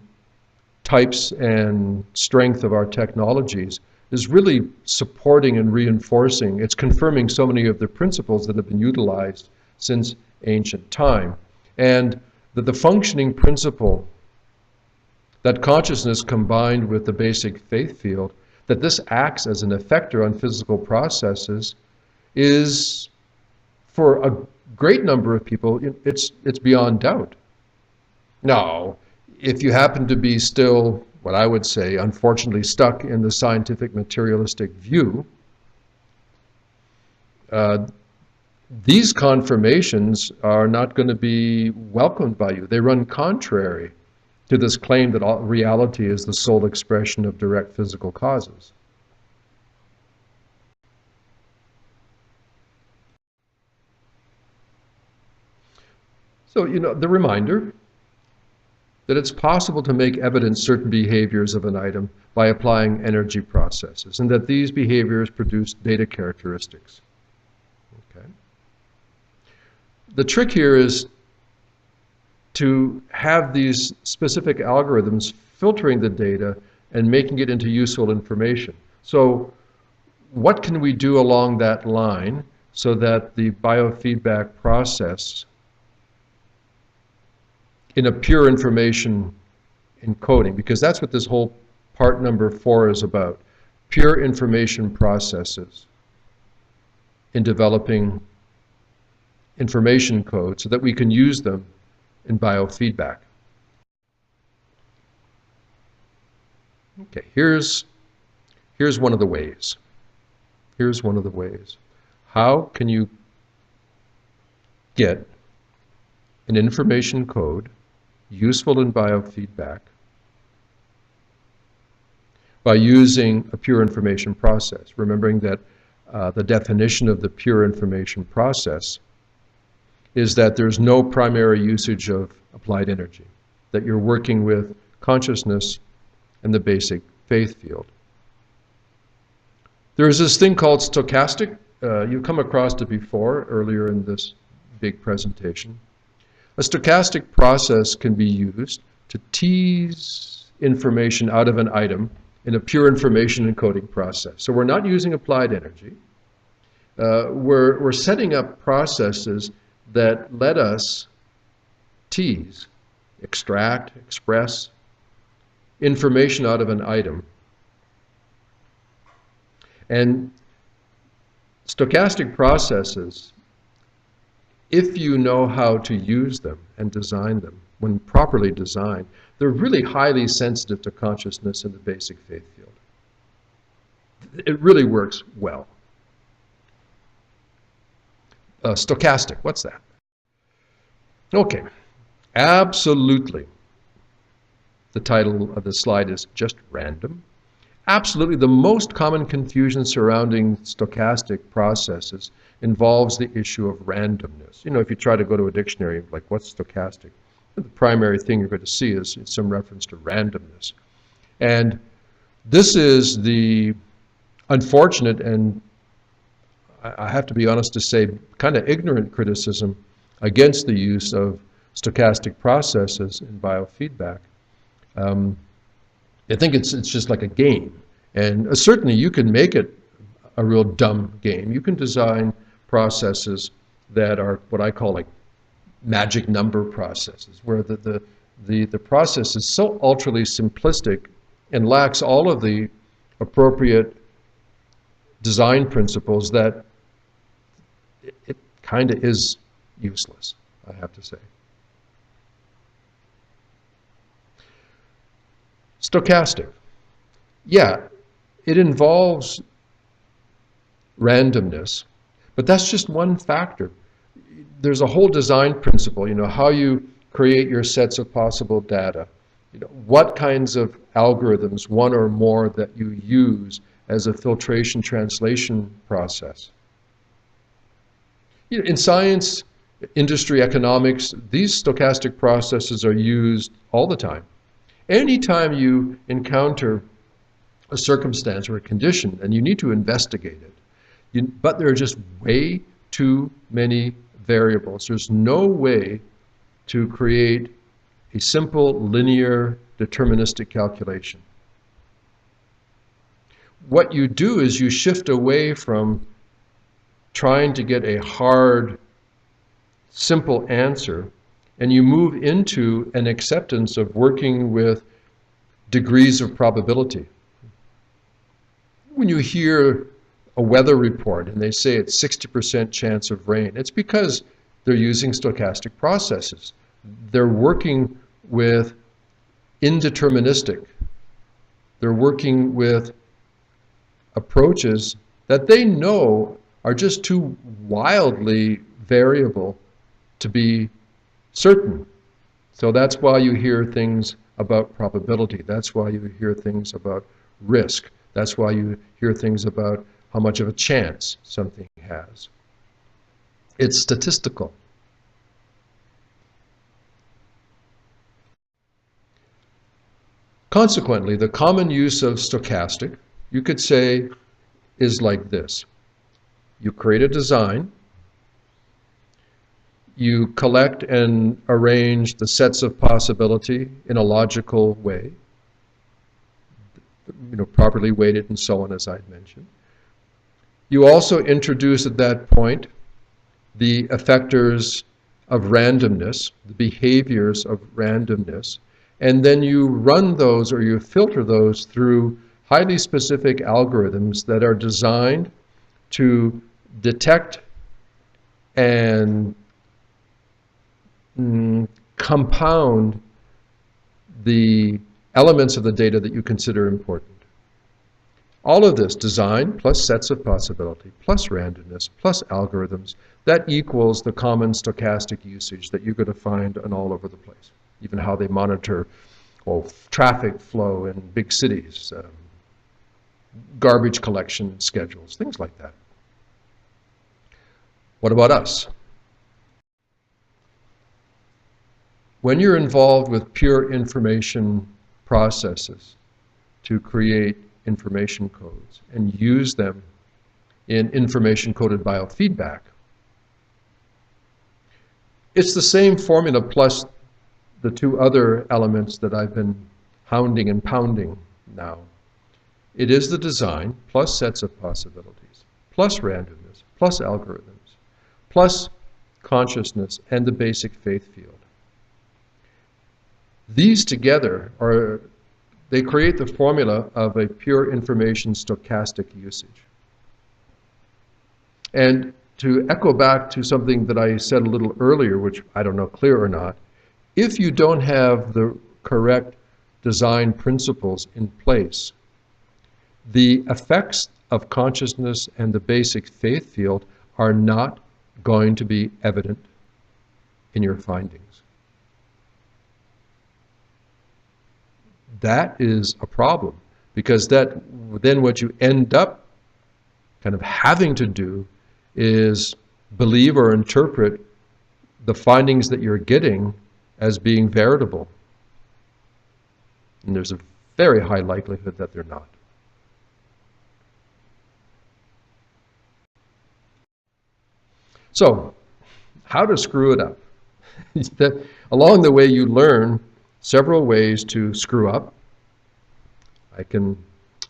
types and strength of our technologies is really supporting and reinforcing, it's confirming so many of the principles that have been utilized since ancient time. And that the functioning principle that consciousness combined with the basic faith field, that this acts as an effector on physical processes, is, for a great number of people, it's beyond doubt. Now, if you happen to be still, what I would say, unfortunately stuck in the scientific materialistic view, these confirmations are not going to be welcomed by you. They run contrary to this claim that reality is the sole expression of direct physical causes. So, the reminder that it's possible to make evident certain behaviors of an item by applying energy processes, and that these behaviors produce data characteristics. Okay. The trick here is to have these specific algorithms filtering the data and making it into useful information. So what can we do along that line so that the biofeedback process in a pure information encoding, because that's what this whole part number 4 is about, pure information processes in developing information code so that we can use them in biofeedback. Okay, here's one of the ways. Here's one of the ways. How can you get an information code useful in biofeedback by using a pure information process? Remembering that the definition of the pure information process is that there's no primary usage of applied energy, that you're working with consciousness and the basic faith field. There's this thing called stochastic. You've come across it before, earlier in this big presentation. A stochastic process can be used to tease information out of an item in a pure information encoding process. So we're not using applied energy. We're setting up processes that let us tease, extract, express information out of an item. And stochastic processes, if you know how to use them and design them, when properly designed, they're really highly sensitive to consciousness in the basic faith field. It really works well. Stochastic, what's that? Okay, absolutely. The title of the slide is just random. Absolutely, the most common confusion surrounding stochastic processes involves the issue of randomness. If you try to go to a dictionary, like what's stochastic? The primary thing you're going to see is some reference to randomness. And this is the unfortunate and, I have to be honest to say, kind of ignorant criticism against the use of stochastic processes in biofeedback. I think it's just like a game. And certainly you can make it a real dumb game. You can design processes that are what I call like magic number processes, where the process is so ultrally simplistic and lacks all of the appropriate design principles that it kind of is useless, I have to say. Stochastic. Yeah, it involves randomness, but that's just one factor. There's a whole design principle, how you create your sets of possible data, what kinds of algorithms, one or more, that you use as a filtration translation process. In science, industry, economics, these stochastic processes are used all the time. Anytime you encounter a circumstance or a condition and you need to investigate it, but there are just way too many variables. There's no way to create a simple, linear, deterministic calculation. What you do is you shift away from trying to get a hard, simple answer, and you move into an acceptance of working with degrees of probability. When you hear a weather report and they say it's 60% chance of rain, it's because they're using stochastic processes. They're working with indeterministic. They're working with approaches that they know are just too wildly variable to be certain. So that's why you hear things about probability. That's why you hear things about risk. That's why you hear things about how much of a chance something has. It's statistical. Consequently, the common use of stochastic, you could say, is like this. You create a design, you collect and arrange the sets of possibility in a logical way, properly weighted and so on, as I'd mentioned. You also introduce at that point the effectors of randomness, the behaviors of randomness, and then you run those or you filter those through highly specific algorithms that are designed to detect and compound the elements of the data that you consider important. All of this, design plus sets of possibility, plus randomness, plus algorithms, that equals the common stochastic usage that you're going to find all over the place. Even how they monitor traffic flow in big cities, garbage collection schedules, things like that. What about us? When you're involved with pure information processes to create information codes and use them in information coded biofeedback, it's the same formula plus the two other elements that I've been hounding and pounding now. It is the design plus sets of possibilities, plus randomness, plus algorithms, plus consciousness and the basic faith field. These together they create the formula of a pure information stochastic usage. And to echo back to something that I said a little earlier, which I don't know clear or not, if you don't have the correct design principles in place, the effects of consciousness and the basic faith field are not going to be evident in your findings. That is a problem, because then what you end up kind of having to do is believe or interpret the findings that you're getting as being veritable. And there's a very high likelihood that they're not. So, how to screw it up? Along the way you learn several ways to screw up. I can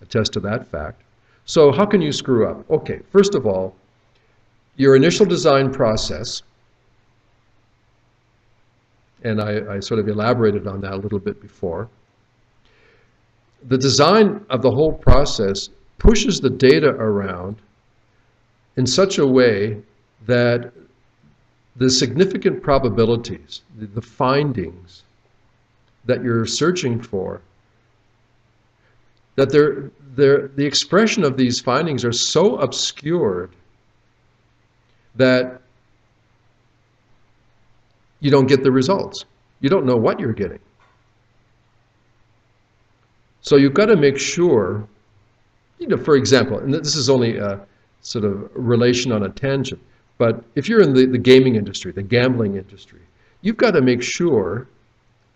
attest to that fact. So how can you screw up? Okay, first of all, your initial design process, and I sort of elaborated on that a little bit before. The design of the whole process pushes the data around in such a way that the significant probabilities, the findings that you're searching for, that the expression of these findings are so obscured that you don't get the results. You don't know what you're getting. So you've got to make sure, for example, and this is only a sort of relation on a tangent, but if you're in the gaming industry, the gambling industry, you've got to make sure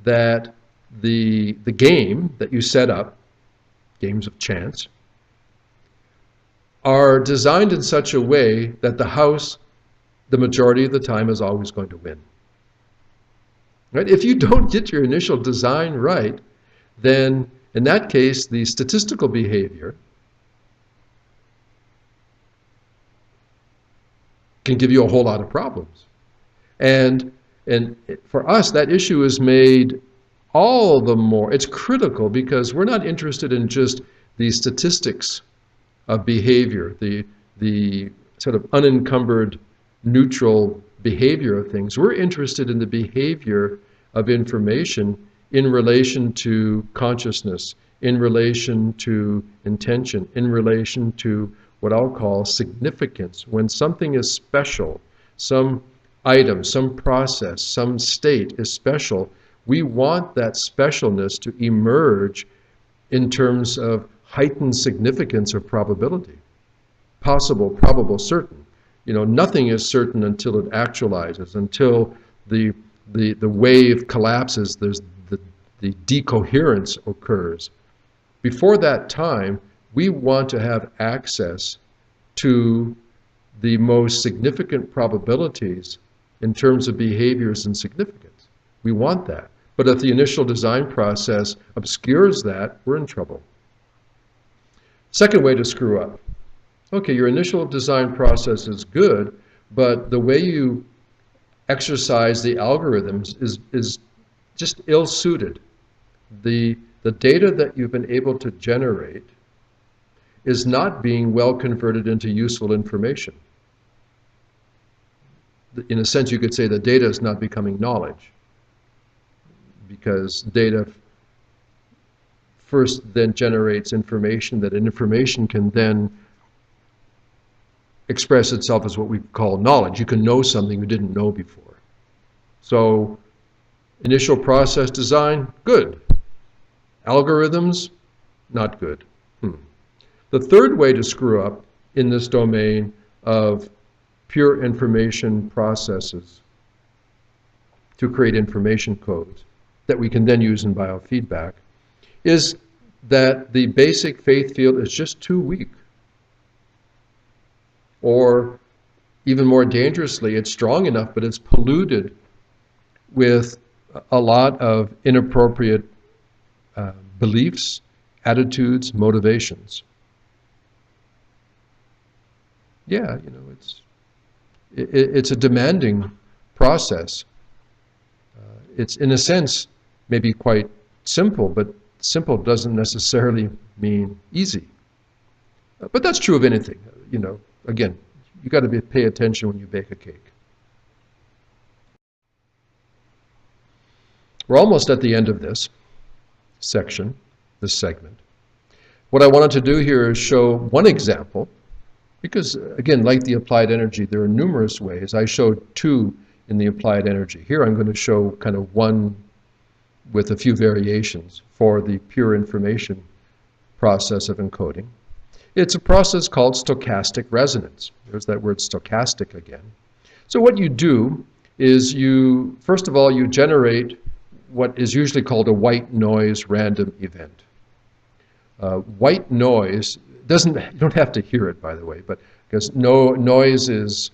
that the game that you set up, games of chance, are designed in such a way that the house, the majority of the time, is always going to win. Right? If you don't get your initial design right, then in that case, the statistical behavior can give you a whole lot of problems. And for us, that issue is made all the more, it's critical because we're not interested in just the statistics of behavior, the sort of unencumbered, neutral behavior of things. We're interested in the behavior of information in relation to consciousness, in relation to intention, in relation to what I'll call significance. When something is special, some item, some process, some state is special, we want that specialness to emerge in terms of heightened significance or probability. Possible, probable, certain. You know, nothing is certain until it actualizes, until the wave collapses, there's the decoherence occurs. Before that time, we want to have access to the most significant probabilities in terms of behaviors and significance. We want that. But if the initial design process obscures that, we're in trouble. Second way to screw up. Okay, your initial design process is good, but the way you exercise the algorithms is just ill-suited. The data that you've been able to generate is not being well converted into useful information. In a sense, you could say the data is not becoming knowledge, because data first then generates information, that information can then express itself as what we call knowledge. You can know something you didn't know before. So initial process design, good. Algorithms, not good. The third way to screw up in this domain of pure information processes to create information codes that we can then use in biofeedback is that the basic faith field is just too weak. Or even more dangerously, it's strong enough, but it's polluted with a lot of inappropriate beliefs, attitudes, motivations. Yeah, you know, it's a demanding process. It's, in a sense, maybe quite simple, but simple doesn't necessarily mean easy. But that's true of anything, you know. Again, you got to pay attention when you bake a cake. We're almost at the end of this section, this segment. What I wanted to do here is show one example, because again, like the applied energy, there are numerous ways. I showed two in the applied energy. Here I'm going to show kind of one with a few variations for the pure information process of encoding. It's a process called stochastic resonance. There's that word stochastic again. So what you do is you, first of all, you generate what is usually called a white noise random event. White noise doesn't, you don't have to hear it, by the way, but because noise is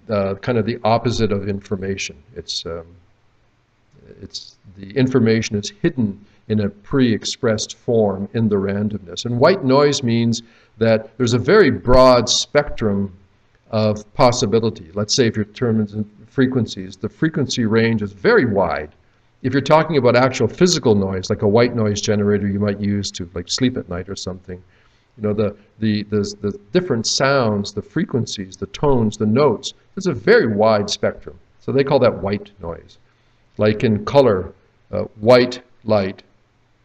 kind of the opposite of information. It's the information is hidden in a pre-expressed form in the randomness. And white noise means that there's a very broad spectrum of possibility. Let's say if you're determining frequencies, the frequency range is very wide. If you're talking about actual physical noise, like a white noise generator you might use to like sleep at night or something, you know, the different sounds, the frequencies, the tones, the notes, there's a very wide spectrum. So they call that white noise. Like in color, white light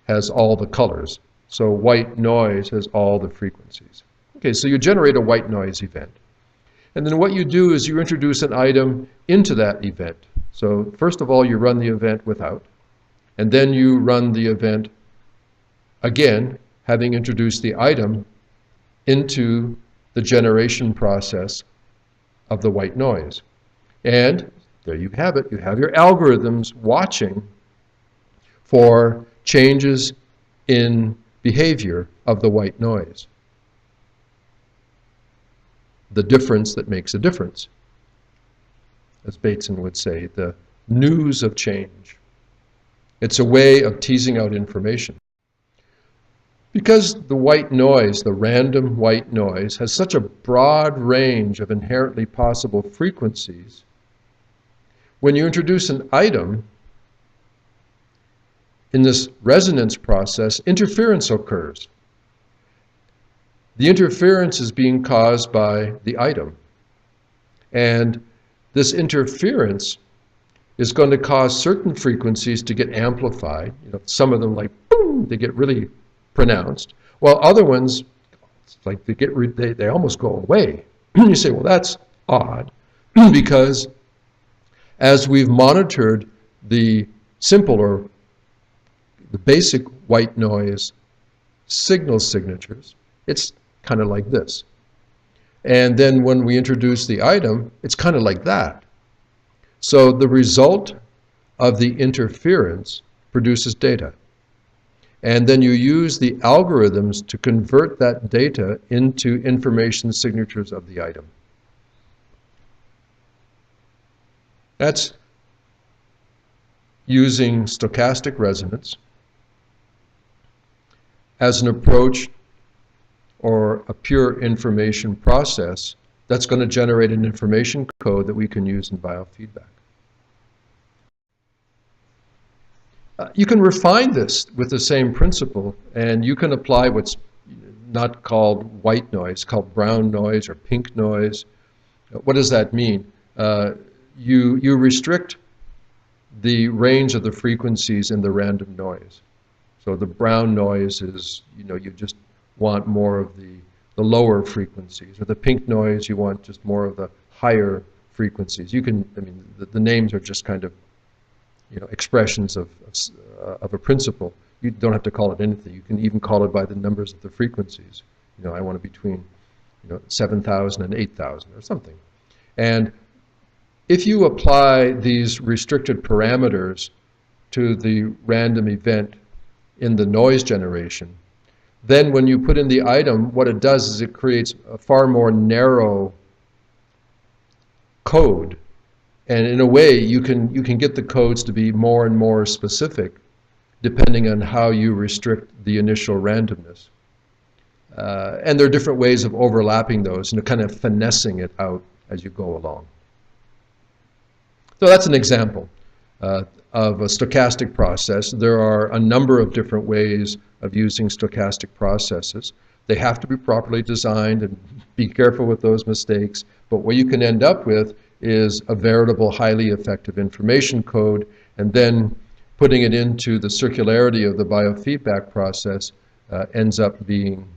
has all the colors. So white noise has all the frequencies. Okay, so you generate a white noise event. And then what you do is you introduce an item into that event. So first of all, you run the event without, and then you run the event again, having introduced the item into the generation process of the white noise. And there you have it. You have your algorithms watching for changes in behavior of the white noise. The difference that makes a difference. As Bateson would say, the news of change. It's a way of teasing out information. Because the white noise, the random white noise, has such a broad range of inherently possible frequencies, when you introduce an item in this resonance process, interference occurs. The interference is being caused by the item. And this interference is going to cause certain frequencies to get amplified. You know, some of them, like boom, they get really pronounced, while other ones It's like they almost go away. You say, well, that's odd, because as we've monitored the simple or the basic white noise signal signatures, it's kind of like this. And then when we introduce the item, it's kind of like that. So the result of the interference produces data. And then you use the algorithms to convert that data into information signatures of the item. That's using stochastic resonance as an approach or a pure information process that's going to generate an information code that we can use in biofeedback. You can refine this with the same principle, and you can apply what's not called white noise, called brown noise or pink noise. What does that mean? You restrict the range of the frequencies in the random noise. So the brown noise is, you just want more of the lower frequencies, or the pink noise, you want just more of the higher frequencies. You can, the names are just kind of, expressions of a principle. You don't have to call it anything. You can even call it by the numbers of the frequencies. I want it between, 7,000 and 8,000 or something. And if you apply these restricted parameters to the random event in the noise generation, then when you put in the item, what it does is it creates a far more narrow code. And in a way, you can get the codes to be more and more specific depending on how you restrict the initial randomness. And there are different ways of overlapping those and kind of finessing it out as you go along. So that's an example of a stochastic process. There are a number of different ways of using stochastic processes. They have to be properly designed, and be careful with those mistakes. But what you can end up with is a veritable, highly effective information code, and then putting it into the circularity of the biofeedback process ends up being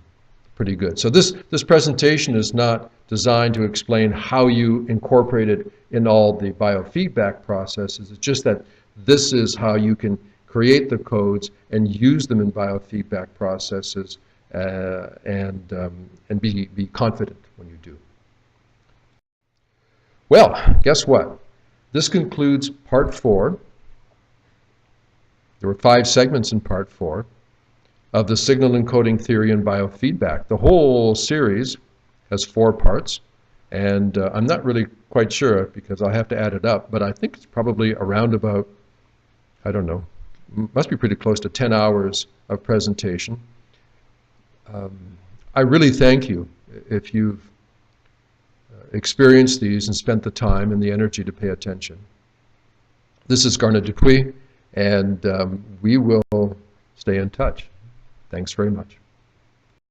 pretty good. So this presentation is not designed to explain how you incorporate it in all the biofeedback processes. It's just that this is how you can create the codes and use them in biofeedback processes and be confident when you do. Well, guess what? This concludes part 4. There were 5 segments in part 4 of the signal encoding theory and biofeedback. The whole series has 4 parts, and I'm not really quite sure because I'll have to add it up, but I think it's probably around about, I don't know, must be pretty close to 10 hours of presentation. I really thank you if you've experienced these and spent the time and the energy to pay attention. This is Garnet Dupuis, and we will stay in touch. Thanks very much.